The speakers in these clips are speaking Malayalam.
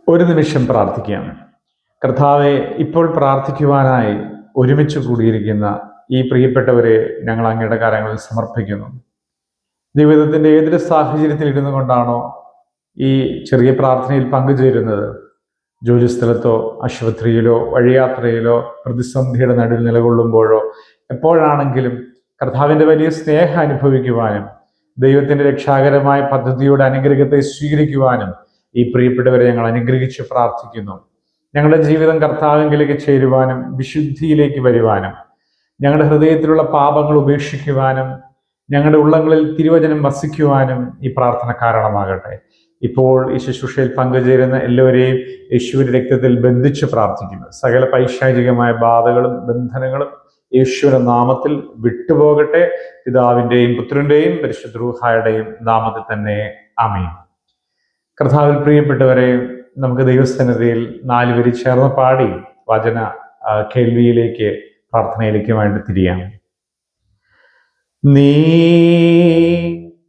ഒരു നിമിഷം പ്രാർത്ഥിക്കാം. കർത്താവെ, ഇപ്പോൾ പ്രാർത്ഥിക്കുവാനായി ഒരുമിച്ച് കൂടിയിരിക്കുന്ന ഈ പ്രിയപ്പെട്ടവരെ ഞങ്ങൾ അങ്ങയുടെ കരങ്ങളിൽ സമർപ്പിക്കുന്നു. ജീവിതത്തിൻ്റെ ഏതൊരു സാഹചര്യത്തിൽ ഇരുന്നു കൊണ്ടാണോ ഈ ചെറിയ പ്രാർത്ഥനയിൽ പങ്കുചേരുന്നത്, ജോലിസ്ഥലത്തോ ആശുപത്രിയിലോ വഴിയാത്രയിലോ പ്രതിസന്ധിയുടെ നടുവിൽ നിലകൊള്ളുമ്പോഴോ എപ്പോഴാണെങ്കിലും കർത്താവിൻ്റെ വലിയ സ്നേഹം അനുഭവിക്കുവാനും ദൈവത്തിൻ്റെ രക്ഷാകരമായ പദ്ധതിയുടെ അനുഗ്രഹത്തെ സ്വീകരിക്കുവാനും ഈ പ്രിയപ്പെട്ടവരെ ഞങ്ങൾ അനുഗ്രഹിച്ച് പ്രാർത്ഥിക്കുന്നു. ഞങ്ങളുടെ ജീവിതം കർത്താവിലേക്ക് ചേരുവാനും വിശുദ്ധിയിലേക്ക് വരുവാനും ഞങ്ങളുടെ ഹൃദയത്തിലുള്ള പാപങ്ങൾ ഉപേക്ഷിക്കുവാനും ഞങ്ങളുടെ ഉള്ളങ്ങളിൽ തിരുവചനം വസിക്കുവാനും ഈ പ്രാർത്ഥന കാരണമാകട്ടെ. ഇപ്പോൾ ഈ ശുശ്രൂഷയിൽ പങ്കുചേരുന്ന എല്ലാവരെയും യേശുവിന്റെ രക്തത്തിൽ ബന്ധിച്ച് പ്രാർത്ഥിക്കുന്നു. സകല പൈശാചികമായ ബാധകളും ബന്ധനങ്ങളും യേശുവിന്റെ നാമത്തിൽ വിട്ടുപോകട്ടെ. പിതാവിന്റെയും പുത്രന്റെയും പരിശുദ്ധ റൂഹായുടെയും നാമത്തിൽ തന്നെ ആമേൻ. കർത്താവിൽ പ്രിയപ്പെട്ടവരെ, നമുക്ക് ദൈവസന്നിധിയിൽ 4 വരി ചേർന്ന് പാടി വചന കേൾവിയിലേക്ക് പ്രാർത്ഥനയിലേക്കുമായിട്ട് തിരിയാം. നീ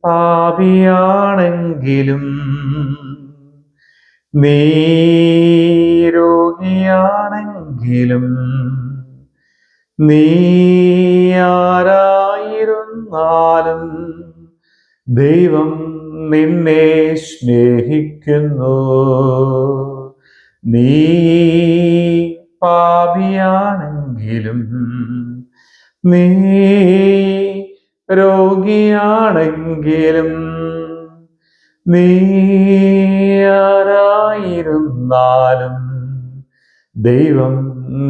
പാപിയാണെങ്കിലും നീ രോഗിയാണെങ്കിലും നീ ആരായിരുന്നാലും ദൈവം നിന്നെ സ്നേഹിക്കുന്നു. നീ പാപിയാണെങ്കിലും നീ രോഗിയാണെങ്കിലും നീ ആരായിരുന്നാലും ദൈവം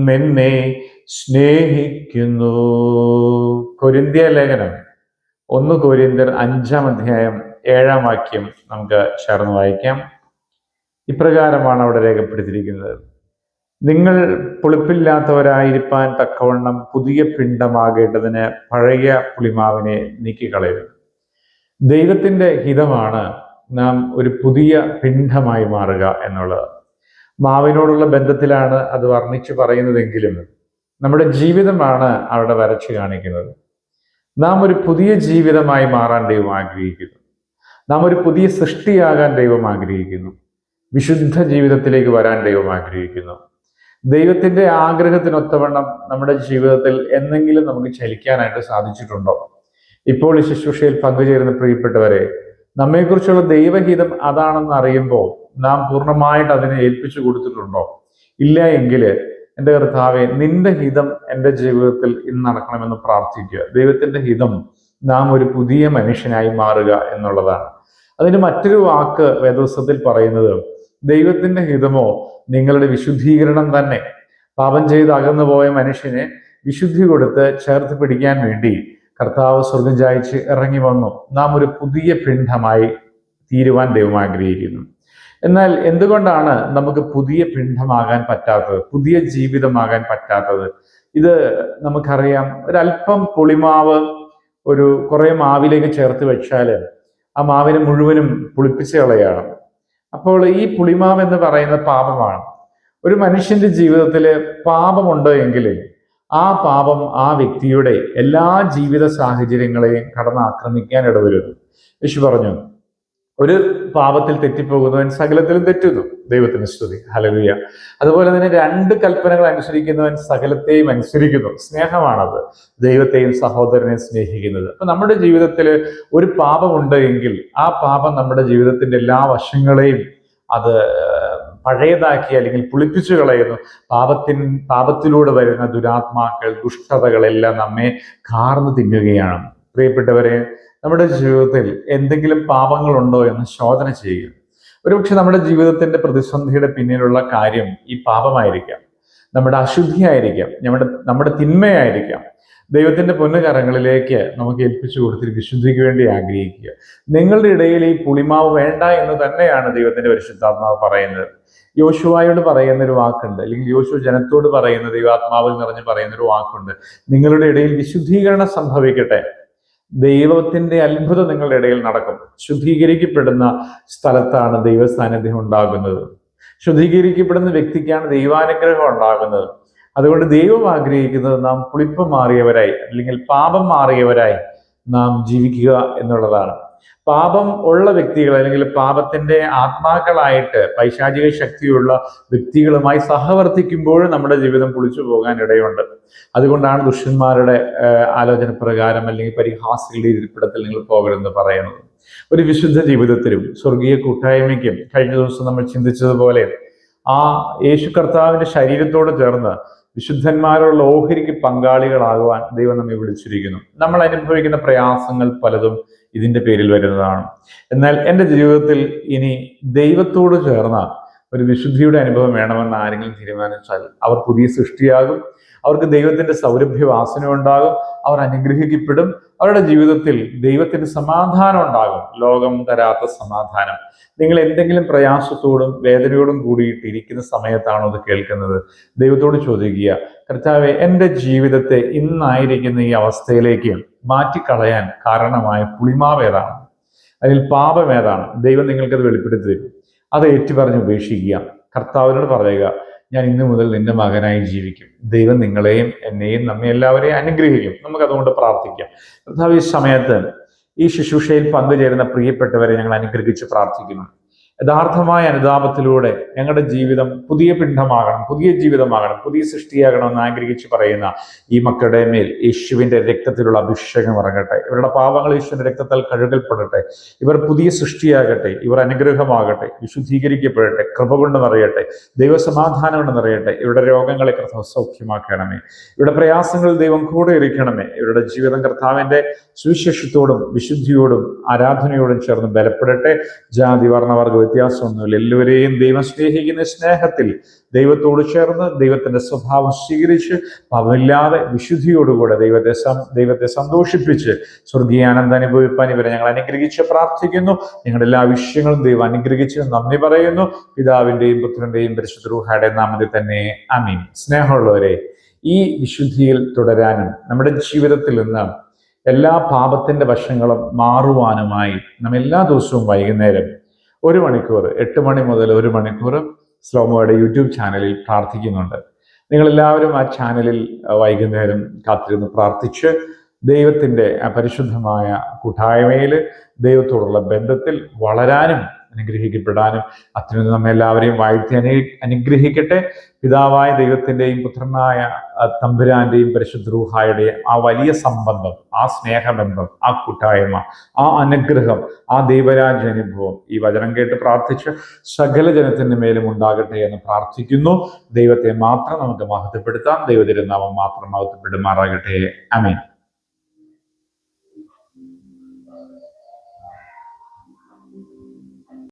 നിന്നെ സ്നേഹിക്കുന്നു. കൊരിന്ത്യ ലേഖനം 1 കൊരിന്ത്യർ 5-ാം അധ്യായം 7-ാം വാക്യം നമുക്ക് ചേർന്ന് വായിക്കാം. ഇപ്രകാരമാണ് അവിടെ രേഖപ്പെടുത്തിയിരിക്കുന്നത്: നിങ്ങൾ പുളിപ്പില്ലാത്തവരായിരിക്കാൻ തക്കവണ്ണം പുതിയ പിണ്ഡമാകേണ്ടതിന് പഴയ പുളിമാവിനെ നീക്കിക്കളയുക. ദൈവത്തിന്റെ ഹിതമാണ് നാം ഒരു പുതിയ പിണ്ഡമായി മാറുക എന്നുള്ളത്. മാവിനോടുള്ള ബന്ധത്തിലാണ് അത് വർണ്ണിച്ചു പറയുന്നതെങ്കിലും നമ്മുടെ ജീവിതമാണ് അവിടെ വരച്ചു കാണിക്കുന്നത്. നാം ഒരു പുതിയ ജീവിതമായി മാറാൻ ദൈവം ആഗ്രഹിക്കുന്നു. നാം ഒരു പുതിയ സൃഷ്ടിയാകാൻ ദൈവം ആഗ്രഹിക്കുന്നു. വിശുദ്ധ ജീവിതത്തിലേക്ക് വരാൻ ദൈവം ആഗ്രഹിക്കുന്നു. ദൈവത്തിന്റെ ആഗ്രഹത്തിനൊത്തവണ്ണം നമ്മുടെ ജീവിതത്തിൽ എന്തെങ്കിലും നമുക്ക് ചലിക്കാനായിട്ട് സാധിച്ചിട്ടുണ്ടോ? ഇപ്പോൾ ഈ ശുശ്രൂഷയിൽ പങ്കുചേരുന്ന പ്രിയപ്പെട്ടവരെ, നമ്മെക്കുറിച്ചുള്ള ദൈവഹിതം അതാണെന്ന് അറിയുമ്പോൾ നാം പൂർണ്ണമായിട്ട് അതിനെ ഏൽപ്പിച്ചു കൊടുത്തിട്ടുണ്ടോ? ഇല്ല എങ്കിൽ എൻ്റെ കർത്താവെ, നിന്റെ ഹിതം എൻ്റെ ജീവിതത്തിൽ ഇന്ന് നടക്കണമെന്ന് പ്രാർത്ഥിക്കുക. ദൈവത്തിന്റെ ഹിതം നാം ഒരു പുതിയ മനുഷ്യനായി മാറുക എന്നുള്ളതാണ്. അതിന് മറ്റൊരു വാക്ക് വേദപുസ്തകത്തിൽ പറയുന്നത് ദൈവത്തിന്റെ ഹിതമോ നിങ്ങളുടെ വിശുദ്ധീകരണം തന്നെ. പാപം ചെയ്ത് അകന്നുപോയ മനുഷ്യനെ വിശുദ്ധി കൊടുത്ത് ചേർത്ത് പിടിക്കാൻ വേണ്ടി കർത്താവ് സ്വർഗം ചായ്ച്ച് ഇറങ്ങി വന്നു. നാം ഒരു പുതിയ പിണ്ഡമായി തീരുവാൻ ദൈവം ആഗ്രഹിക്കുന്നു. എന്നാൽ എന്തുകൊണ്ടാണ് നമുക്ക് പുതിയ പിണ്ഡമാകാൻ പറ്റാത്തത്, പുതിയ ജീവിതമാകാൻ പറ്റാത്തത്? ഇത് നമുക്കറിയാം. ഒരല്പം പുളിമാവ് കുറെ മാവിലേക്ക് ചേർത്ത് വെച്ചാൽ ആ മാവിനെ മുഴുവനും പുളിപ്പിച്ച് കളയാണ്. അപ്പോൾ ഈ പുളിമാവ് എന്ന് പറയുന്ന പാപമാണ്. ഒരു മനുഷ്യന്റെ ജീവിതത്തിൽ പാപമുണ്ട് എങ്കിൽ ആ പാപം ആ വ്യക്തിയുടെ എല്ലാ ജീവിത സാഹചര്യങ്ങളെയും കടന്നാക്രമിക്കാൻ ഇടവരുന്നു. യേശു പറഞ്ഞു, ഒരു പാപത്തിൽ തെറ്റിപ്പോകുന്നവൻ സകലത്തിലും തെറ്റുന്നു. ദൈവത്തിന് സ്തുതി, ഹല്ലേലൂയ. അതുപോലെ തന്നെ 2 കൽപ്പനകൾ അനുസരിക്കുന്നവൻ സകലത്തെയും അനുസരിക്കുന്നു. സ്നേഹമാണത്, ദൈവത്തെയും സഹോദരനെയും സ്നേഹിക്കുന്നത്. അപ്പൊ നമ്മുടെ ജീവിതത്തിൽ ഒരു പാപമുണ്ട് എങ്കിൽ ആ പാപം നമ്മുടെ ജീവിതത്തിന്റെ എല്ലാ വശങ്ങളെയും അത് പഴയതാക്കി അല്ലെങ്കിൽ പുളിപ്പിച്ചു കളയുന്നു. പാപത്തിലൂടെ വരുന്ന ദുരാത്മാക്കൾ, ദുഷ്ടതകളെല്ലാം നമ്മെ കാർന്നു തിന്നുകയാണ്. പ്രിയപ്പെട്ടവരെ, നമ്മുടെ ജീവിതത്തിൽ എന്തെങ്കിലും പാപങ്ങളുണ്ടോ എന്ന് ശോധന ചെയ്യുക. ഒരുപക്ഷെ നമ്മുടെ ജീവിതത്തിന്റെ പ്രതിസന്ധിയുടെ പിന്നിലുള്ള കാര്യം ഈ പാപമായിരിക്കാം, നമ്മുടെ അശുദ്ധിയായിരിക്കാം, നമ്മുടെ തിന്മയായിരിക്കാം. ദൈവത്തിന്റെ പൊന്നുകരങ്ങളിലേക്ക് നമുക്ക് ഏൽപ്പിച്ചു കൊടുത്തിട്ട് വിശുദ്ധിക്ക് വേണ്ടി ആഗ്രഹിക്കുക. നിങ്ങളുടെ ഇടയിൽ ഈ പുളിമാവ് വേണ്ട എന്ന് തന്നെയാണ് ദൈവത്തിന്റെ പരിശുദ്ധാത്മാവ് പറയുന്നത്. യോശുവയോട് പറയുന്ന ഒരു വാക്കുണ്ട്, അല്ലെങ്കിൽ യോശുവ ജനത്തോട് പറയുന്ന, ദൈവാത്മാവിൽ നിറഞ്ഞ് പറയുന്ന ഒരു വാക്കുണ്ട്: നിങ്ങളുടെ ഇടയിൽ വിശുദ്ധീകരണം സംഭവിക്കട്ടെ. ദൈവത്തിന്റെ അത്ഭുതം നിങ്ങളുടെ ഇടയിൽ നടക്കും. ശുദ്ധീകരിക്കപ്പെടുന്ന സ്ഥലത്താണ് ദൈവ സാന്നിധ്യം ഉണ്ടാകുന്നത്. ശുദ്ധീകരിക്കപ്പെടുന്ന വ്യക്തിക്കാണ് ദൈവാനുഗ്രഹം ഉണ്ടാകുന്നത്. അതുകൊണ്ട് ദൈവം ആഗ്രഹിക്കുന്നത് നാം പുളിപ്പ് മാറിയവരായി അല്ലെങ്കിൽ പാപം മാറിയവരായി നാം ജീവിക്കുക എന്നുള്ളതാണ്. പാപം ഉള്ള വ്യക്തികൾ അല്ലെങ്കിൽ പാപത്തിന്റെ ആത്മാക്കളായിട്ട് പൈശാചിക ശക്തിയുള്ള വ്യക്തികളുമായി സഹവർത്തിക്കുമ്പോൾ നമ്മുടെ ജീവിതം പൊളിച്ചു പോകാൻ ഇടയുണ്ട്. അതുകൊണ്ടാണ് ദുഷ്ടന്മാരുടെ ആലോചന പ്രകാരം അല്ലെങ്കിൽ പരിഹാസികളുടെ ഇരിപ്പിടത്തിൽ നിങ്ങൾ പോകരുതെന്ന് പറയുന്നത്. ഒരു വിശുദ്ധ ജീവിതത്തിലും സ്വർഗീയ കൂട്ടായ്മയ്ക്കും കഴിഞ്ഞ ദിവസം നമ്മൾ ചിന്തിച്ചതുപോലെ ആ യേശു കർത്താവിന്റെ ശരീരത്തോട് ചേർന്ന് വിശുദ്ധന്മാരുള്ള ഓഹരിക്ക് പങ്കാളികളാകുവാൻ ദൈവം നമ്മെ വിളിച്ചിരിക്കുന്നു. നമ്മൾ അനുഭവിക്കുന്ന പ്രയാസങ്ങൾ പലതും ഇതിന്റെ പേരിൽ വരുന്നതാണ്. എന്നാൽ എൻ്റെ ജീവിതത്തിൽ ഇനി ദൈവത്തോട് ചേർന്ന ഒരു വിശുദ്ധിയുടെ അനുഭവം വേണമെന്ന് ആരെങ്കിലും തീരുമാനിച്ചാൽ അവർ പുതിയ സൃഷ്ടിയാകും. അവർക്ക് ദൈവത്തിന്റെ സൗരഭ്യവാസന ഉണ്ടാകും. അവർ അനുഗ്രഹിക്കപ്പെടും. അവരുടെ ജീവിതത്തിൽ ദൈവത്തിന്റെ സമാധാനം ഉണ്ടാകും, ലോകം തരാത്ത സമാധാനം. നിങ്ങൾ എന്തെങ്കിലും പ്രയാസത്തോടും വേദനയോടും കൂടിയിട്ടിരിക്കുന്ന സമയത്താണോ അത് കേൾക്കുന്നത്? ദൈവത്തോട് ചോദിക്കുക, കർത്താവേ, എൻ്റെ ജീവിതത്തെ ഇന്നായിരിക്കുന്ന ഈ അവസ്ഥയിലേക്ക് മാറ്റിക്കളയാൻ കാരണമായ പുളിമാവ് ഏതാണ്, അതിൽ പാപം ഏതാണ്? ദൈവം നിങ്ങൾക്കത് വെളിപ്പെടുത്തി തരും. അത് ഏറ്റുപറഞ്ഞ് ഉപേക്ഷിക്കുക. കർത്താവിനോട് പറയുക, ഞാൻ ഇന്നു മുതൽ നിന്റെ മകനായി ജീവിക്കും. ദൈവം നിങ്ങളെയും എന്നെയും നമ്മെ എല്ലാവരെയും അനുഗ്രഹിക്കും. നമുക്ക് അതുകൊണ്ട് പ്രാർത്ഥിക്കാം. കർത്താവ്, ഈ സമയത്ത് ഈ ശുശ്രൂഷയിൽ പങ്കുചേരുന്ന പ്രിയപ്പെട്ടവരെ ഞങ്ങൾ അനുഗ്രഹിച്ച് പ്രാർത്ഥിക്കുന്നു. യഥാർത്ഥമായ അനുതാപത്തിലൂടെ ഞങ്ങളുടെ ജീവിതം പുതിയ പിണ്ഡമാകണം, പുതിയ ജീവിതമാകണം, പുതിയ സൃഷ്ടിയാകണമെന്ന് ആഗ്രഹിച്ച് പറയുന്ന ഈ മക്കളുടെ മേൽ യേശുവിന്റെ രക്തത്തിലുള്ള അഭിഷേകം ഇറങ്ങട്ടെ. ഇവരുടെ പാപങ്ങൾ യേശുവിന്റെ രക്തത്താൽ കഴുകൽപ്പെടട്ടെ. ഇവർ പുതിയ സൃഷ്ടിയാകട്ടെ. ഇവർ അനുഗ്രഹമാകട്ടെ, വിശുദ്ധീകരിക്കപ്പെടട്ടെ, കൃപ കൊണ്ട് നിറയട്ടെ, ദൈവസമാധാനം കൊണ്ട് നിറയട്ടെ. ഇവരുടെ രോഗങ്ങളെ കർത്താവ് സൗഖ്യമാക്കണമേ. ഇവരുടെ പ്രയാസങ്ങളിൽ ദൈവം കൂടെ ഇരിക്കണമേ. ഇവരുടെ ജീവിതം കർത്താവിന്റെ സുവിശേഷത്തോടും വിശുദ്ധിയോടും ആരാധനയോടും ചേർന്ന് ബലപ്പെടട്ടെ. ജാതി വർണ്ണവർഗ വ്യത്യാസമൊന്നുമില്ല. എല്ലാവരെയും ദൈവം സ്നേഹിക്കുന്ന സ്നേഹത്തിൽ ദൈവത്തോട് ചേർന്ന് ദൈവത്തിന്റെ സ്വഭാവം സ്വീകരിച്ച് പാപമില്ലാതെ വിശുദ്ധിയോടുകൂടെ ദൈവത്തെ സന്തോഷിപ്പിച്ച് സ്വർഗീയാനന്ദം അനുഭവിപ്പാൻ ഇവരെ ഞങ്ങൾ അനുഗ്രഹിച്ച് പ്രാർത്ഥിക്കുന്നു. ഞങ്ങളുടെ എല്ലാ വിഷയങ്ങളും ദൈവം അനുഗ്രഹിച്ച് നന്ദി പറയുന്നു. പിതാവിന്റെയും പുത്രന്റെയും പരിശുദ്ധ റൂഹായുടെ നാമത്തിൽ തന്നെ ആമീൻ. സ്നേഹമുള്ളവരെ, ഈ വിശുദ്ധിയിൽ തുടരാനും നമ്മുടെ ജീവിതത്തിൽ നിന്ന് എല്ലാ പാപത്തിന്റെ വശങ്ങളും മാറുവാനുമായി നാം എല്ലാ ദിവസവും വൈകുന്നേരം 1 മണിക്കൂർ, 8 മണി മുതൽ 1 മണിക്കൂർ സ്ലോമോയുടെ യൂട്യൂബ് ചാനലിൽ പ്രാർത്ഥിക്കുന്നുണ്ട്. നിങ്ങളെല്ലാവരും ആ ചാനലിൽ വൈകുന്നേരം കാത്തിരുന്ന് പ്രാർത്ഥിച്ച് ദൈവത്തിന്റെ പരിശുദ്ധമായ കൂട്ടായ്മയിൽ ദൈവത്തോടുള്ള ബന്ധത്തിൽ വളരാനും അനുഗ്രഹിക്കപ്പെടാനും അത്യുന്നതൻ നമ്മെ എല്ലാവരെയും വാഴ്ത്തി അനുഗ്രഹിക്കട്ടെ. പിതാവായ ദൈവത്തിന്റെയും പുത്രനായ തമ്പുരാന്റെയും പരിശുദ്ധ റൂഹായുടെയും ആ വലിയ സംബന്ധം, ആ സ്നേഹബന്ധം, ആ കൂട്ടായ്മ, ആ അനുഗ്രഹം, ആ ദൈവരാജ്യ അനുഭവം ഈ വചനം കേട്ട് പ്രാർത്ഥിച്ച് സകല ജനത്തിന്റെ മേലും ഉണ്ടാകട്ടെ എന്ന് പ്രാർത്ഥിക്കുന്നു. ദൈവത്തെ മാത്രം നമുക്ക് മഹത്വപ്പെടുത്താം. ദൈവതിരുനാമം മാത്രം മഹത്വപ്പെടുമാറാകട്ടെ. ആമേൻ.